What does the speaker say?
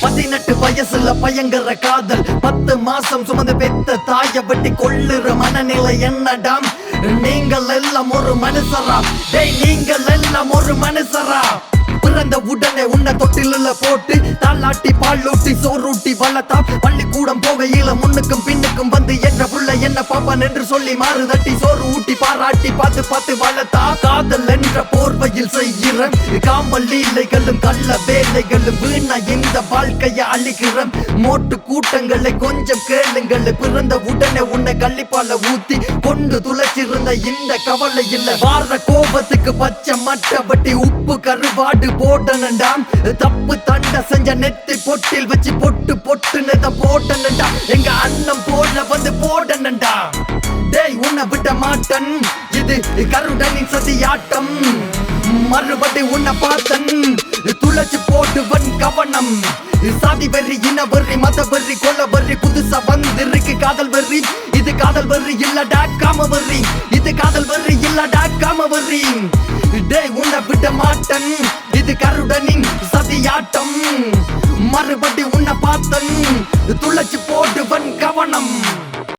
18 வயசுல பயங்கர காதல் 10 மாசம் சுமந்து பெத்த தாய வெட்டி கொள்ளுற மனநிலை என்னடாம் நீங்கள் எல்லாம் ஒரு மனுஷரா நீங்கள் எல்லாம் ஒரு மனுஷரா பிறந்த உடனே உன்னை தொட்டில போட்டு தாளாட்டி பாலூட்டி சோறூட்டி வளர்த்தா பள்ளிக்கூடம் போகையில முன்னுக்கும் பின்னுக்கும் வந்து என்ற புள்ள என்ன பாப்பான் என்று சொல்லி மாறு தட்டி சோறு ஊட்டி பாராட்டி பார்த்து பார்த்து வளர்த்தா காதல் என்ற போர்வையில் செய்கிற காமல் லீலைகளும் கள்ள வேலைகளும் வீணா இந்த வாழ்க்கையை அழிக்கிற மோட்டு கூட்டங்களை கொஞ்சம் கேளுங்கள் பிறந்த உடனே உன்னை கள்ளிப்பால ஊத்தி கொண்டு துளைச்சிருந்த இந்த கவலை இல்ல வார கோபத்துக்கு பச்சை மட்டை வட்டி உப்பு கருவாடு போடணுண்டாம் தப்பு தண்டை செஞ்ச நெத்தி பொட்டில் வச்சு பொட்டு பொட்டுனத போடணுண்டா எங்க அண்ணன் போல வந்து போடணுண்டா டேய் உன்னை விட மாட்டன் இது கருடனின் சதியாட்டம் மறுபடி உன்னை பார்த்தன் துளைச்சு போடுவன் கவனம் சாதி வெறி இன வெறி மத வெறி கொல வெறி புதுசா வந்திருக்கு காதல் வெறி இது காதல் வெறி இல்லடா காம வெறி இது காதல் வெறி இல்லடா காம வெறி டேய் உன்னை விட மாட்டன் இது கருடனின் சதியாட்டம் மறுபடி உன்னை பார்த்தன் துளைச்சு போடுவன் கவனம்